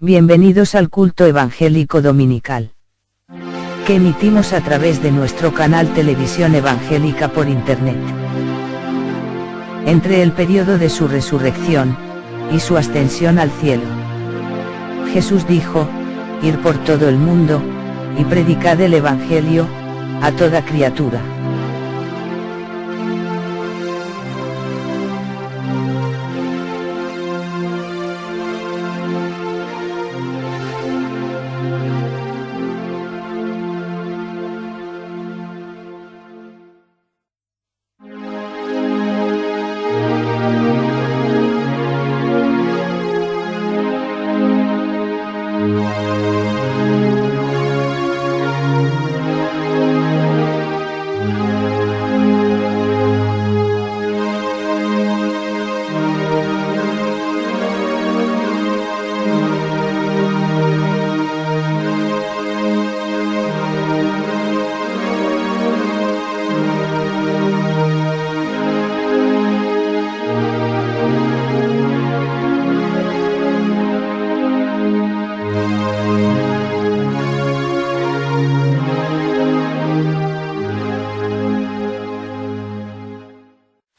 Bienvenidos al culto evangélico dominical, que emitimos a través de nuestro canal Televisión Evangélica por Internet. Entre el periodo de su resurrección y su ascensión al cielo, Jesús dijo: ir por todo el mundo y predicad el Evangelio a toda criatura.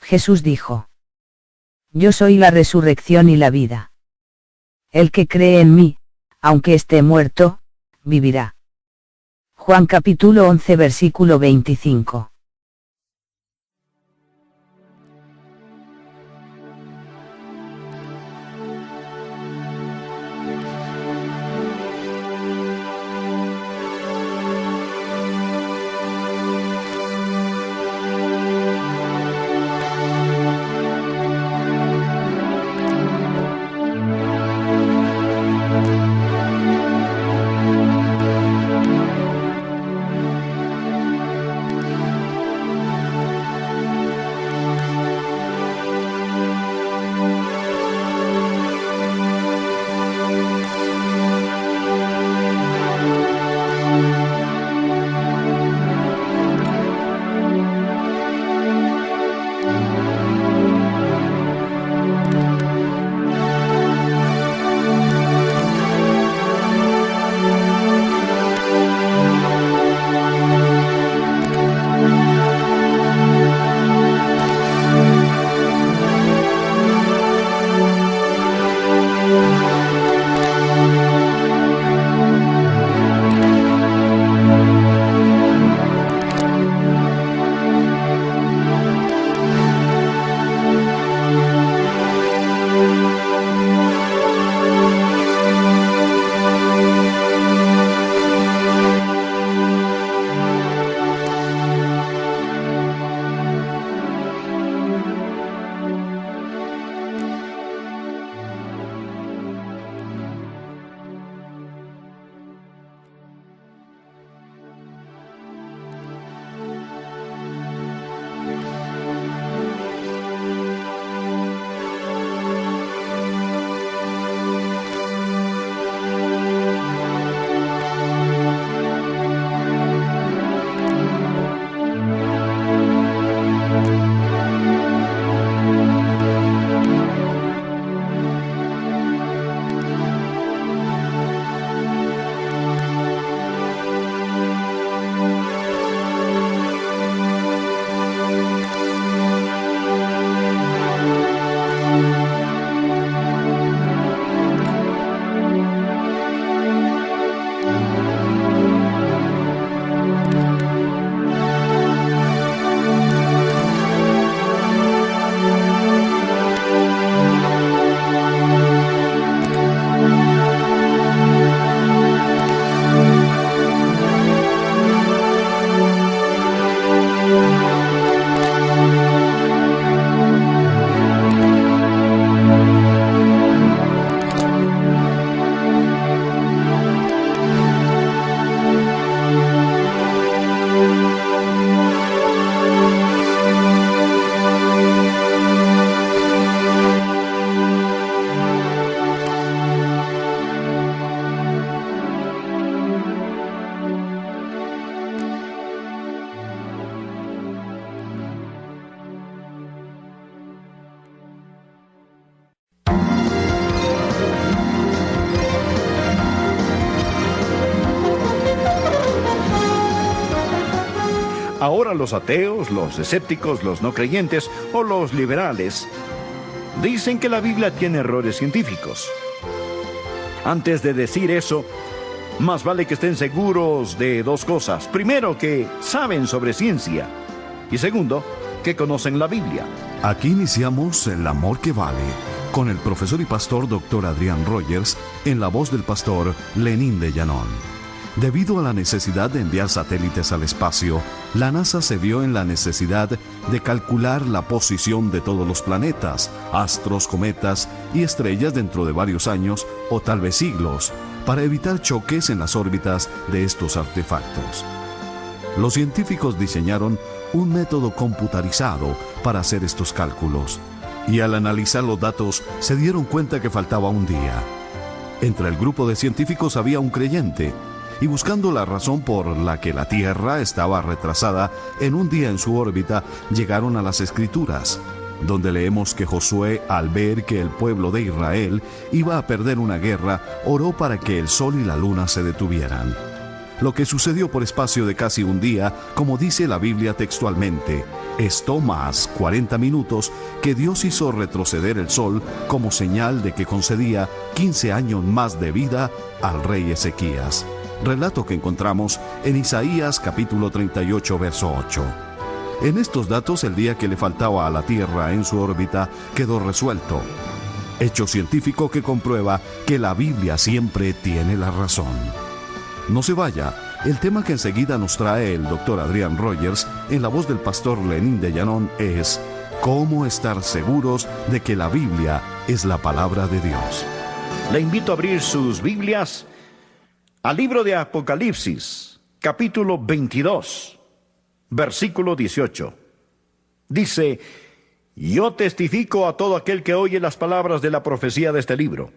Jesús dijo: yo soy la resurrección y la vida. El que cree en mí, aunque esté muerto, vivirá. Juan capítulo 11 versículo 25. Ahora los ateos, los escépticos, los no creyentes o los liberales dicen que la Biblia tiene errores científicos. Antes de decir eso, más vale que estén seguros de dos cosas. Primero, que saben sobre ciencia. Y segundo, que conocen la Biblia. Aquí iniciamos El Amor que Vale, con el profesor y pastor Dr. Adrián Rogers, en la voz del pastor Lenín de Llanón. Debido a la necesidad de enviar satélites al espacio, la NASA se vio en la necesidad de calcular la posición de todos los planetas, astros, cometas y estrellas dentro de varios años o tal vez siglos, para evitar choques en las órbitas de estos artefactos. Los científicos diseñaron un método computarizado para hacer estos cálculos, y al analizar los datos se dieron cuenta que faltaba un día. Entre el grupo de científicos había un creyente, y buscando la razón por la que la Tierra estaba retrasada en un día en su órbita, llegaron a las Escrituras, donde leemos que Josué, al ver que el pueblo de Israel iba a perder una guerra, oró para que el sol y la luna se detuvieran. Lo que sucedió por espacio de casi un día, como dice la Biblia textualmente, esto más 40 minutos que Dios hizo retroceder el sol como señal de que concedía 15 años más de vida al rey Ezequías. Relato que encontramos en Isaías capítulo 38, verso 8. En estos datos, el día que le faltaba a la Tierra en su órbita quedó resuelto. Hecho científico que comprueba que la Biblia siempre tiene la razón. No se vaya, el tema que enseguida nos trae el Dr. Adrián Rogers en la voz del pastor Lenín de Llanón es ¿cómo estar seguros de que la Biblia es la palabra de Dios? Le invito a abrir sus Biblias al libro de Apocalipsis, capítulo 22, versículo 18. Dice: yo testifico a todo aquel que oye las palabras de la profecía de este libro.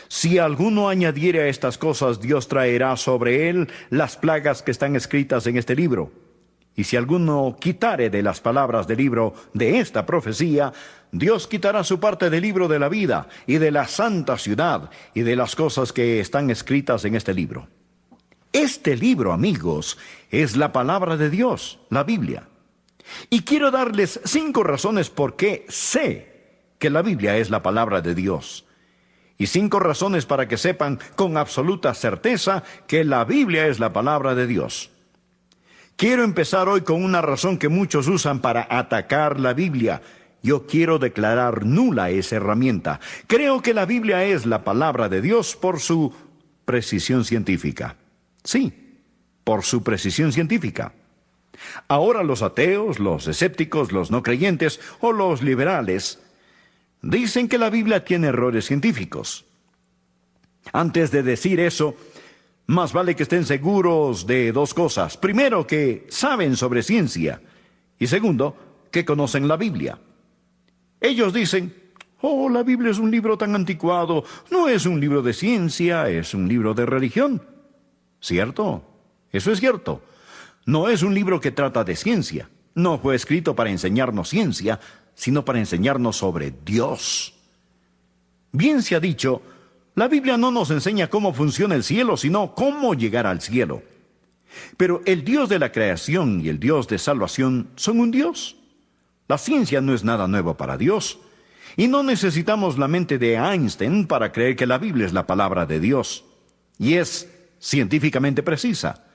Si alguno añadiere a estas cosas, Dios traerá sobre él las plagas que están escritas en este libro. Y si alguno quitare de las palabras del libro de esta profecía, Dios quitará su parte del libro de la vida y de la santa ciudad y de las cosas que están escritas en este libro. Este libro, amigos, es la palabra de Dios, la Biblia. Y quiero darles 5 razones por qué sé que la Biblia es la palabra de Dios. Y 5 razones para que sepan con absoluta certeza que la Biblia es la palabra de Dios. Quiero empezar hoy con una razón que muchos usan para atacar la Biblia. Yo quiero declarar nula esa herramienta. Creo que la Biblia es la palabra de Dios por su precisión científica. Sí, por su precisión científica. Ahora los ateos, los escépticos, los no creyentes o los liberales dicen que la Biblia tiene errores científicos. Antes de decir eso, más vale que estén seguros de dos cosas. Primero, que saben sobre ciencia. Y segundo, que conocen la Biblia. Ellos dicen: oh, la Biblia es un libro tan anticuado. No es un libro de ciencia, es un libro de religión. ¿Cierto? Eso es cierto. No es un libro que trata de ciencia. No fue escrito para enseñarnos ciencia, sino para enseñarnos sobre Dios. Bien se ha dicho, la Biblia no nos enseña cómo funciona el cielo, sino cómo llegar al cielo. Pero el Dios de la creación y el Dios de salvación son un Dios. La ciencia no es nada nuevo para Dios. Y no necesitamos la mente de Einstein para creer que la Biblia es la palabra de Dios. Y es científicamente precisa.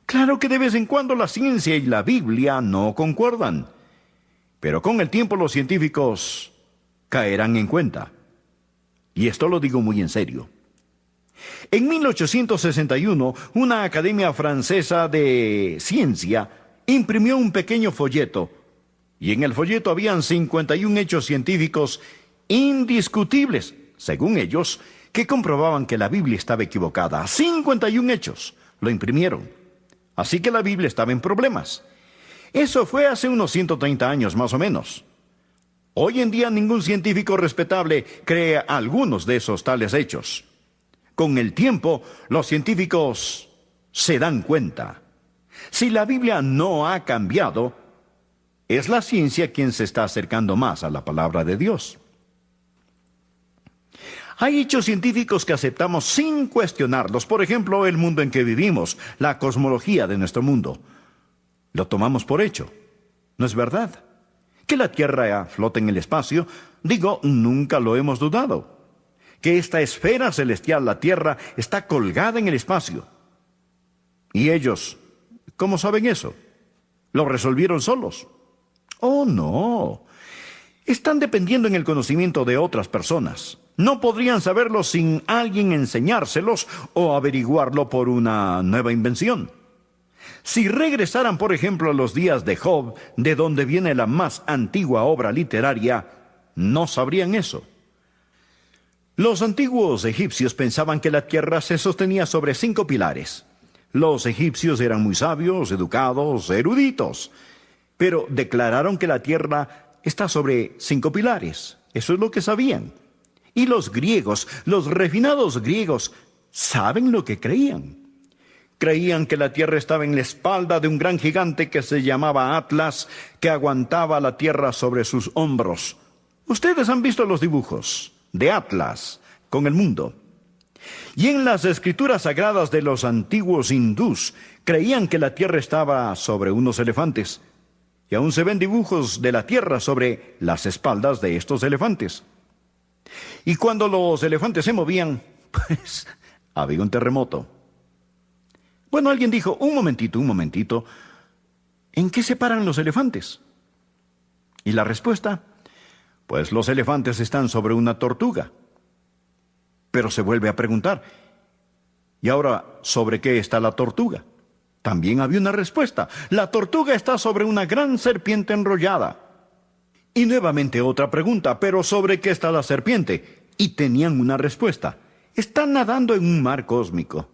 Claro que de vez en cuando la ciencia y la Biblia no concuerdan. Pero con el tiempo los científicos caerán en cuenta. Y esto lo digo muy en serio. En 1861, una academia francesa de ciencia imprimió un pequeño folleto, y en el folleto habían 51 hechos científicos indiscutibles, según ellos, que comprobaban que la Biblia estaba equivocada. 51 hechos lo imprimieron. Así que la Biblia estaba en problemas. Eso fue hace unos 130 años más o menos. Hoy en día ningún científico respetable cree algunos de esos tales hechos. Con el tiempo, los científicos se dan cuenta. Si la Biblia no ha cambiado, es la ciencia quien se está acercando más a la palabra de Dios. Hay hechos científicos que aceptamos sin cuestionarlos. Por ejemplo, el mundo en que vivimos, la cosmología de nuestro mundo. Lo tomamos por hecho. ¿No es verdad? Que la Tierra flota en el espacio, digo, nunca lo hemos dudado. Que esta esfera celestial, la Tierra, está colgada en el espacio. ¿Y ellos, cómo saben eso? ¿Lo resolvieron solos? Oh, no. Están dependiendo en el conocimiento de otras personas. No podrían saberlo sin alguien enseñárselos o averiguarlo por una nueva invención. Si regresaran, por ejemplo, a los días de Job, de donde viene la más antigua obra literaria, no sabrían eso. Los antiguos egipcios pensaban que la tierra se sostenía sobre 5 pilares. Los egipcios eran muy sabios, educados, eruditos, pero declararon que la tierra está sobre 5 pilares. Eso es lo que sabían. Y los griegos, los refinados griegos, ¿saben lo que creían? Creían que la tierra estaba en la espalda de un gran gigante que se llamaba Atlas, que aguantaba la tierra sobre sus hombros. Ustedes han visto los dibujos de Atlas con el mundo. Y en las escrituras sagradas de los antiguos hindús, creían que la tierra estaba sobre unos elefantes. Y aún se ven dibujos de la tierra sobre las espaldas de estos elefantes. Y cuando los elefantes se movían, pues había un terremoto. Bueno, alguien dijo, un momentito, ¿en qué se paran los elefantes? Y la respuesta, pues los elefantes están sobre una tortuga. Pero se vuelve a preguntar, ¿y ahora sobre qué está la tortuga? También había una respuesta, la tortuga está sobre una gran serpiente enrollada. Y nuevamente otra pregunta, ¿pero sobre qué está la serpiente? Y tenían una respuesta, está nadando en un mar cósmico.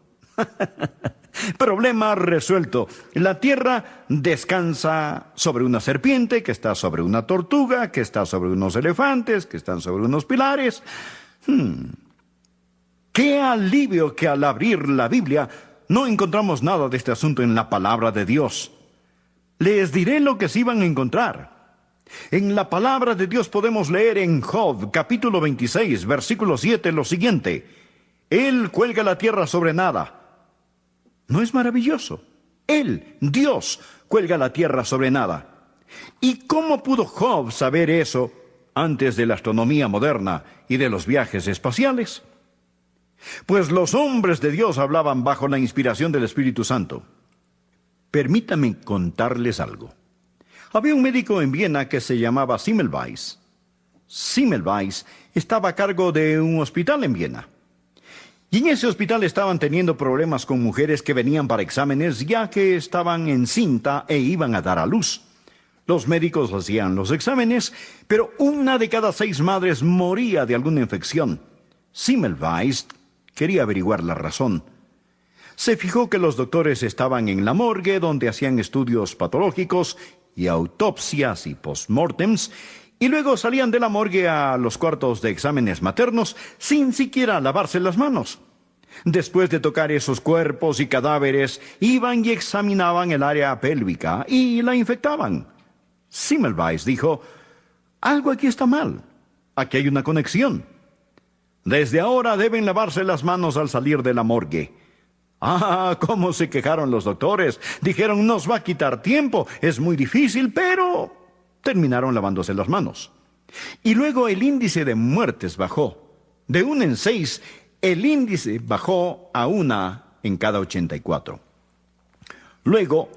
Problema resuelto. La tierra descansa sobre una serpiente, que está sobre una tortuga, que está sobre unos elefantes, que están sobre unos pilares. ¡Qué alivio que al abrir la Biblia no encontramos nada de este asunto en la palabra de Dios! Les diré lo que sí van a encontrar. En la palabra de Dios podemos leer en Job, capítulo 26, versículo 7, lo siguiente. Él cuelga la tierra sobre nada. ¿No es maravilloso? Él, Dios, cuelga la tierra sobre nada. ¿Y cómo pudo Job saber eso antes de la astronomía moderna y de los viajes espaciales? Pues los hombres de Dios hablaban bajo la inspiración del Espíritu Santo. Permítanme contarles algo. Había un médico en Viena que se llamaba Semmelweis. Semmelweis estaba a cargo de un hospital en Viena. Y en ese hospital estaban teniendo problemas con mujeres que venían para exámenes ya que estaban encinta e iban a dar a luz. Los médicos hacían los exámenes, pero 1 de cada 6 madres moría de alguna infección. Semmelweis quería averiguar la razón. Se fijó que los doctores estaban en la morgue donde hacían estudios patológicos y autopsias y postmortems, y luego salían de la morgue a los cuartos de exámenes maternos sin siquiera lavarse las manos. Después de tocar esos cuerpos y cadáveres, iban y examinaban el área pélvica y la infectaban. Semmelweis dijo, algo aquí está mal, aquí hay una conexión. Desde ahora deben lavarse las manos al salir de la morgue. Ah, cómo se quejaron los doctores. Dijeron, nos va a quitar tiempo, es muy difícil, pero terminaron lavándose las manos. Y luego el índice de muertes bajó. De 1 en 6, el índice bajó a 1 en cada 84. Luego,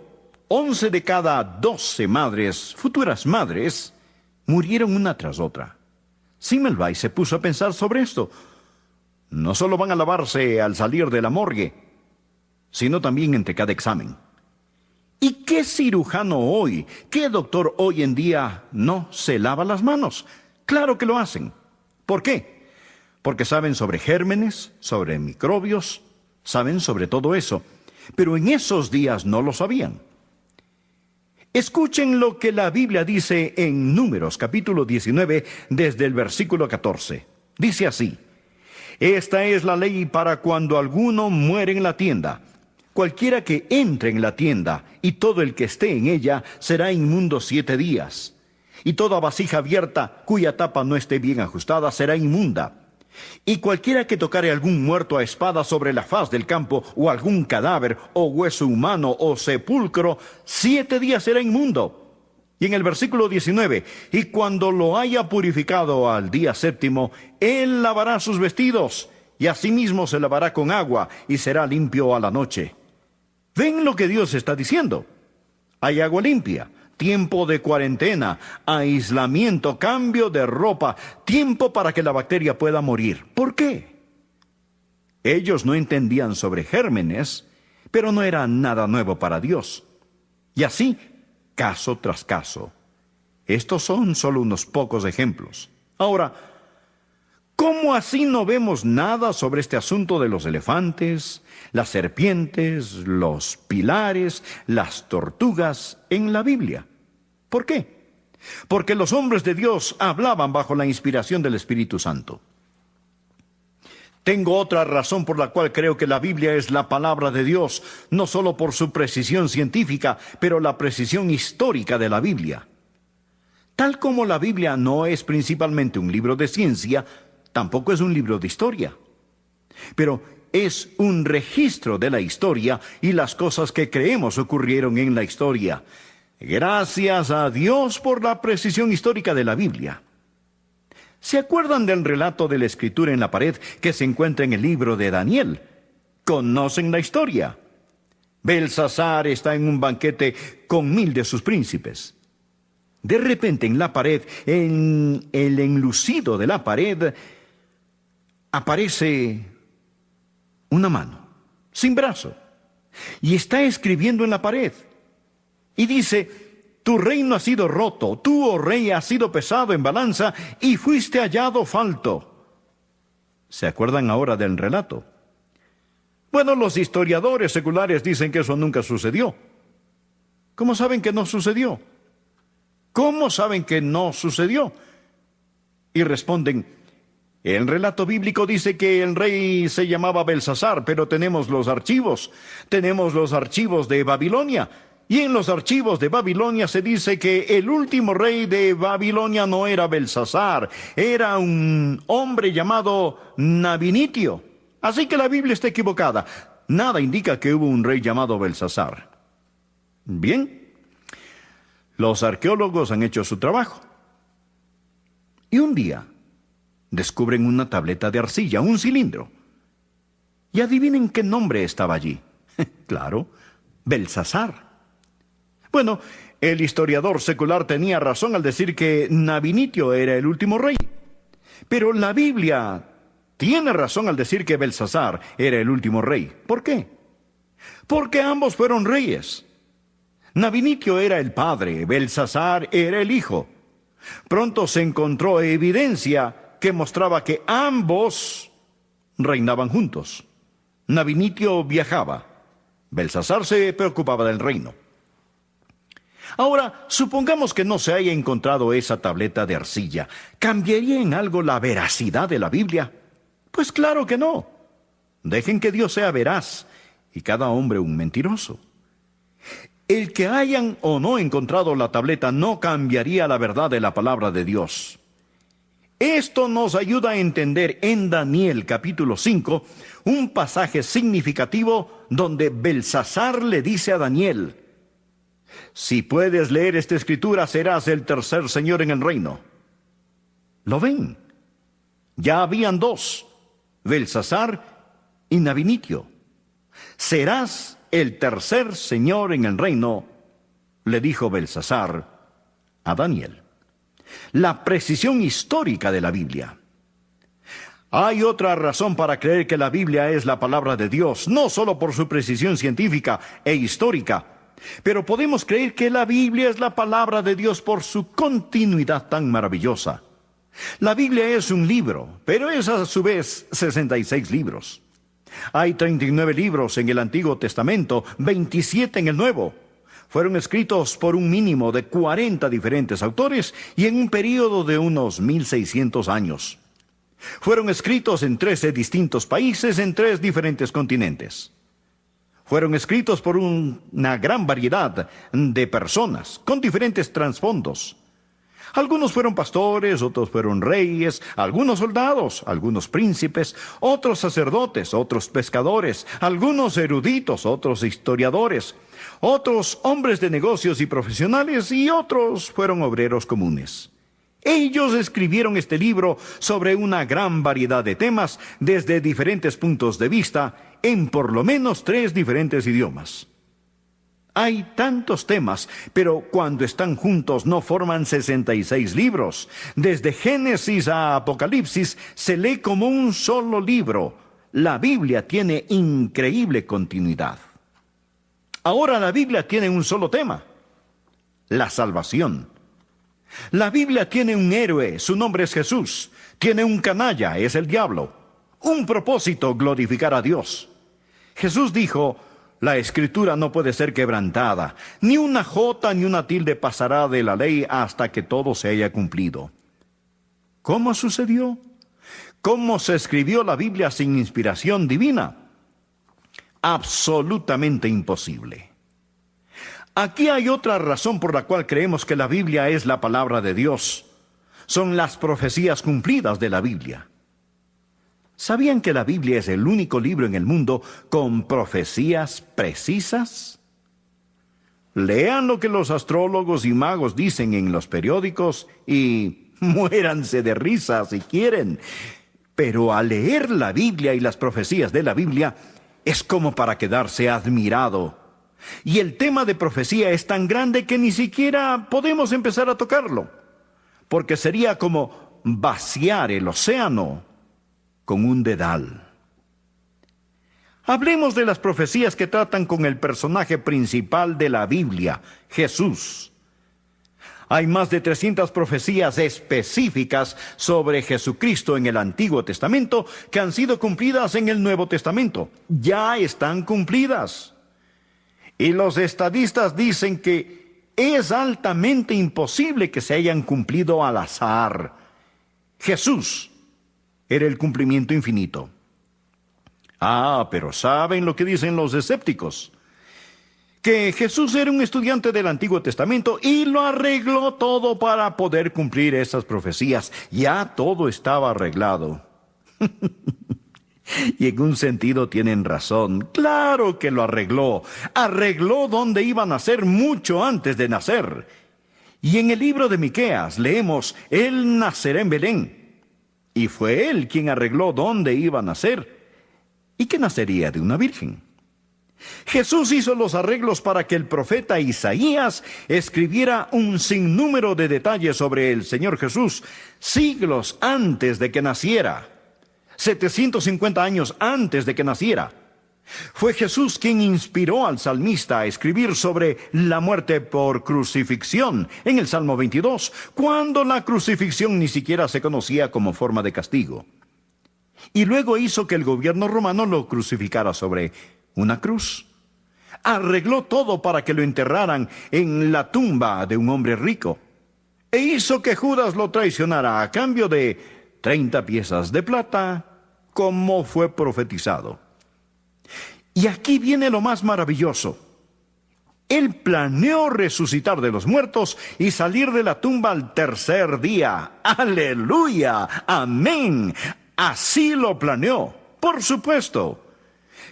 11 de cada 12 madres, futuras madres, murieron una tras otra. Semmelweis se puso a pensar sobre esto. No solo van a lavarse al salir de la morgue, sino también entre cada examen. ¿Y qué cirujano hoy, qué doctor hoy en día no se lava las manos? Claro que lo hacen. ¿Por qué? Porque saben sobre gérmenes, sobre microbios, saben sobre todo eso. Pero en esos días no lo sabían. Escuchen lo que la Biblia dice en Números, capítulo 19, desde el versículo 14. Dice así, esta es la ley para cuando alguno muere en la tienda. Cualquiera que entre en la tienda y todo el que esté en ella será inmundo 7 días. Y toda vasija abierta cuya tapa no esté bien ajustada será inmunda. Y cualquiera que tocare algún muerto a espada sobre la faz del campo, o algún cadáver, o hueso humano, o sepulcro, 7 días será inmundo. Y en el versículo 19, y cuando lo haya purificado al día 7, él lavará sus vestidos, y asimismo se lavará con agua, y será limpio a la noche. ¿Ven lo que Dios está diciendo? Hay agua limpia, tiempo de cuarentena, aislamiento, cambio de ropa, tiempo para que la bacteria pueda morir. ¿Por qué? Ellos no entendían sobre gérmenes, pero no era nada nuevo para Dios. Y así, caso tras caso. Estos son solo unos pocos ejemplos. Ahora, ¿cómo así no vemos nada sobre este asunto de los elefantes, las serpientes, los pilares, las tortugas en la Biblia? ¿Por qué? Porque los hombres de Dios hablaban bajo la inspiración del Espíritu Santo. Tengo otra razón por la cual creo que la Biblia es la palabra de Dios, no solo por su precisión científica, pero la precisión histórica de la Biblia. Tal como la Biblia no es principalmente un libro de ciencia, tampoco es un libro de historia. Pero es un registro de la historia y las cosas que creemos ocurrieron en la historia. Gracias a Dios por la precisión histórica de la Biblia. ¿Se acuerdan del relato de la escritura en la pared que se encuentra en el libro de Daniel? ¿Conocen la historia? Belsasar está en un banquete con 1000 de sus príncipes. De repente en la pared, en el enlucido de la pared, aparece una mano, sin brazo, y está escribiendo en la pared. Y dice: tu reino ha sido roto, tú, oh rey, has sido pesado en balanza y fuiste hallado falto. ¿Se acuerdan ahora del relato? Bueno, los historiadores seculares dicen que eso nunca sucedió. ¿Cómo saben que no sucedió? ¿Cómo saben que no sucedió? Y responden: el relato bíblico dice que el rey se llamaba Belsasar, pero tenemos los archivos de Babilonia. Y en los archivos de Babilonia se dice que el último rey de Babilonia no era Belsasar, era un hombre llamado Nabinitio. Así que la Biblia está equivocada. Nada indica que hubo un rey llamado Belsasar. Bien, los arqueólogos han hecho su trabajo. Y un día descubren una tableta de arcilla, un cilindro. Y adivinen qué nombre estaba allí. Claro, Belsasar. Bueno, el historiador secular tenía razón al decir que Nabinitio era el último rey. Pero la Biblia tiene razón al decir que Belsasar era el último rey. ¿Por qué? Porque ambos fueron reyes. Nabinitio era el padre, Belsasar era el hijo. Pronto se encontró evidencia que mostraba que ambos reinaban juntos. Nabinitio viajaba, Belsasar se preocupaba del reino. Ahora, supongamos que no se haya encontrado esa tableta de arcilla. ¿Cambiaría en algo la veracidad de la Biblia? Pues claro que no. Dejen que Dios sea veraz y cada hombre un mentiroso. El que hayan o no encontrado la tableta no cambiaría la verdad de la palabra de Dios. Esto nos ayuda a entender en Daniel capítulo 5 un pasaje significativo donde Belsasar le dice a Daniel: si puedes leer esta escritura, serás el tercer señor en el reino. ¿Lo ven? Ya habían dos, Belsasar y Nabinitio. Serás el tercer señor en el reino, le dijo Belsasar a Daniel. La precisión histórica de la Biblia. Hay otra razón para creer que la Biblia es la palabra de Dios, no solo por su precisión científica e histórica, pero podemos creer que la Biblia es la palabra de Dios por su continuidad tan maravillosa. La Biblia es un libro, pero es a su vez 66 libros. Hay 39 libros en el Antiguo Testamento, 27 en el Nuevo. Fueron escritos por un mínimo de 40 diferentes autores y en un período de unos 1600 años. Fueron escritos en 13 distintos países en 3 diferentes continentes. Fueron escritos por una gran variedad de personas con diferentes trasfondos. Algunos fueron pastores, otros fueron reyes, algunos soldados, algunos príncipes, otros sacerdotes, otros pescadores, algunos eruditos, otros historiadores, otros hombres de negocios y profesionales, y otros fueron obreros comunes. Ellos escribieron este libro sobre una gran variedad de temas desde diferentes puntos de vista en por lo menos 3 diferentes idiomas. Hay tantos temas, pero cuando están juntos no forman 66 libros. Desde Génesis a Apocalipsis se lee como un solo libro. La Biblia tiene increíble continuidad. Ahora la Biblia tiene un solo tema: la salvación. La Biblia tiene un héroe, su nombre es Jesús. Tiene un canalla, es el diablo. Un propósito: glorificar a Dios. Jesús dijo: la Escritura no puede ser quebrantada, ni una jota ni una tilde pasará de la ley hasta que todo se haya cumplido. ¿Cómo sucedió? ¿Cómo se escribió la Biblia sin inspiración divina? Absolutamente imposible. Aquí hay otra razón por la cual creemos que la Biblia es la palabra de Dios. Son las profecías cumplidas de la Biblia. ¿Sabían que la Biblia es el único libro en el mundo con profecías precisas? Lean lo que los astrólogos y magos dicen en los periódicos y muéranse de risa si quieren. Pero al leer la Biblia y las profecías de la Biblia, es como para quedarse admirado. Y el tema de profecía es tan grande que ni siquiera podemos empezar a tocarlo, porque sería como vaciar el océano con un dedal. Hablemos de las profecías que tratan con el personaje principal de la Biblia, Jesús. Hay más de 300 profecías específicas sobre Jesucristo en el Antiguo Testamento que han sido cumplidas en el Nuevo Testamento. Ya están cumplidas. Y los estadistas dicen que es altamente imposible que se hayan cumplido al azar. Jesús era el cumplimiento infinito. Pero ¿saben lo que dicen los escépticos? Que Jesús era un estudiante del Antiguo Testamento y lo arregló todo para poder cumplir esas profecías. Ya todo estaba arreglado. Y en un sentido tienen razón. Claro que lo arregló. Arregló donde iba a nacer mucho antes de nacer. Y en el libro de Miqueas leemos: Él nacerá en Belén. Y fue Él quien arregló dónde iba a nacer y que nacería de una virgen. Jesús hizo los arreglos para que el profeta Isaías escribiera un sinnúmero de detalles sobre el Señor Jesús siglos antes de que naciera, 750 años antes de que naciera. Fue Jesús quien inspiró al salmista a escribir sobre la muerte por crucifixión en el Salmo 22, cuando la crucifixión ni siquiera se conocía como forma de castigo. Y luego hizo que el gobierno romano lo crucificara sobre una cruz. Arregló todo para que lo enterraran en la tumba de un hombre rico. E hizo que Judas lo traicionara a cambio de 30 piezas de plata, como fue profetizado. Y aquí viene lo más maravilloso. Él planeó resucitar de los muertos y salir de la tumba al tercer día. ¡Aleluya! ¡Amén! Así lo planeó. Por supuesto.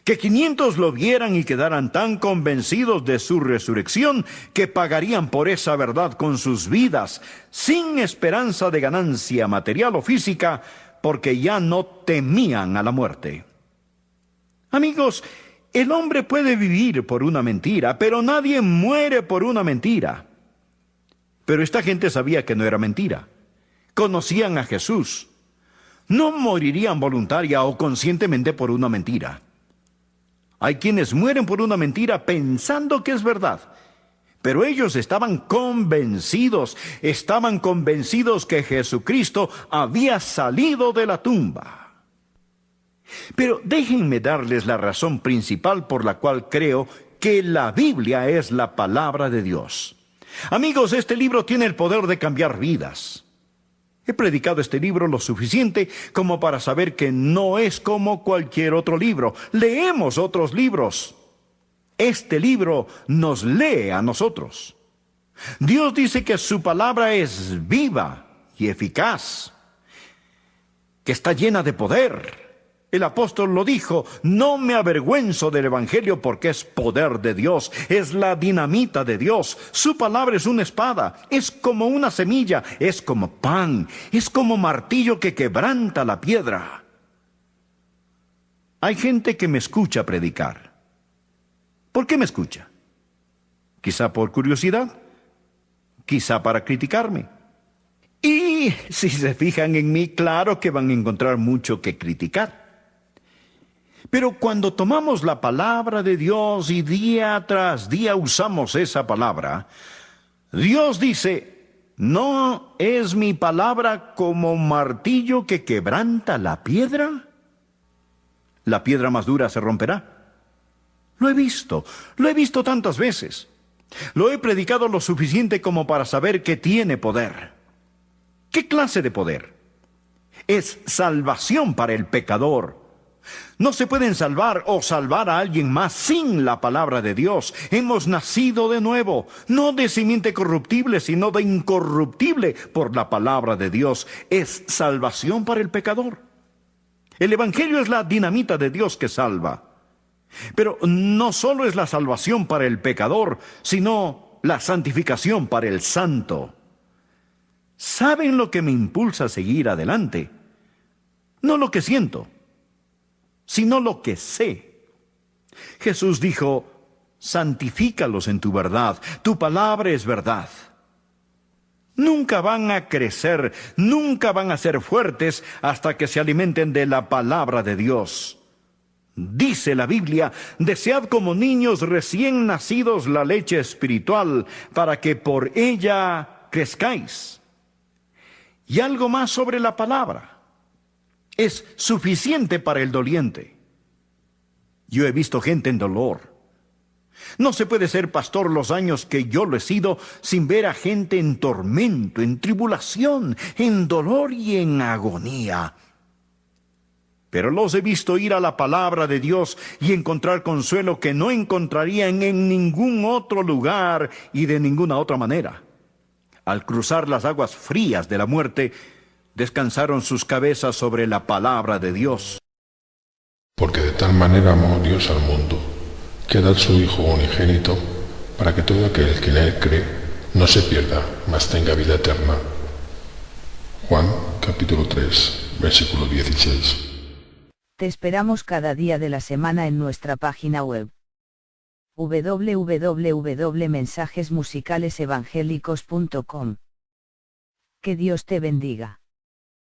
Que 500 lo vieran y quedaran tan convencidos de su resurrección que pagarían por esa verdad con sus vidas, sin esperanza de ganancia material o física, porque ya no temían a la muerte. Amigos, el hombre puede vivir por una mentira, pero nadie muere por una mentira. Pero esta gente sabía que no era mentira. Conocían a Jesús. No morirían voluntaria o conscientemente por una mentira. Hay quienes mueren por una mentira pensando que es verdad, pero ellos estaban convencidos que Jesucristo había salido de la tumba. Pero déjenme darles la razón principal por la cual creo que la Biblia es la palabra de Dios. Amigos, este libro tiene el poder de cambiar vidas. He predicado este libro lo suficiente como para saber que no es como cualquier otro libro. Leemos otros libros. Este libro nos lee a nosotros. Dios dice que su palabra es viva y eficaz, que está llena de poder. El apóstol lo dijo: no me avergüenzo del Evangelio porque es poder de Dios, es la dinamita de Dios. Su palabra es una espada, es como una semilla, es como pan, es como martillo que quebranta la piedra. Hay gente que me escucha predicar. ¿Por qué me escucha? Quizá por curiosidad, quizá para criticarme. Y si se fijan en mí, claro que van a encontrar mucho que criticar. Pero cuando tomamos la palabra de Dios y día tras día usamos esa palabra, Dios dice: ¿no es mi palabra como martillo que quebranta la piedra? La piedra más dura se romperá. Lo he visto tantas veces. Lo he predicado lo suficiente como para saber que tiene poder. ¿Qué clase de poder? Es salvación para el pecador. No se pueden salvar o salvar a alguien más sin la palabra de Dios. Hemos nacido de nuevo, no de simiente corruptible, sino de incorruptible por la palabra de Dios. Es salvación para el pecador. El Evangelio es la dinamita de Dios que salva. Pero no solo es la salvación para el pecador, sino la santificación para el santo. ¿Saben lo que me impulsa a seguir adelante? No lo que siento, sino lo que sé. Jesús dijo: santifícalos en tu verdad, tu palabra es verdad. Nunca van a crecer, nunca van a ser fuertes hasta que se alimenten de la palabra de Dios. Dice la Biblia: desead como niños recién nacidos la leche espiritual, para que por ella crezcáis. Y algo más sobre la palabra: es suficiente para el doliente. Yo he visto gente en dolor. No se puede ser pastor los años que yo lo he sido sin ver a gente en tormento, en tribulación, en dolor y en agonía. Pero los he visto ir a la palabra de Dios y encontrar consuelo que no encontrarían en ningún otro lugar y de ninguna otra manera. Al cruzar las aguas frías de la muerte, descansaron sus cabezas sobre la palabra de Dios. Porque de tal manera amó Dios al mundo, que ha dado su Hijo unigénito, para que todo aquel que en él cree no se pierda, mas tenga vida eterna. Juan capítulo 3, versículo 16. Te esperamos cada día de la semana en nuestra página web www.mensajesmusicalesevangélicos.com. Que Dios te bendiga.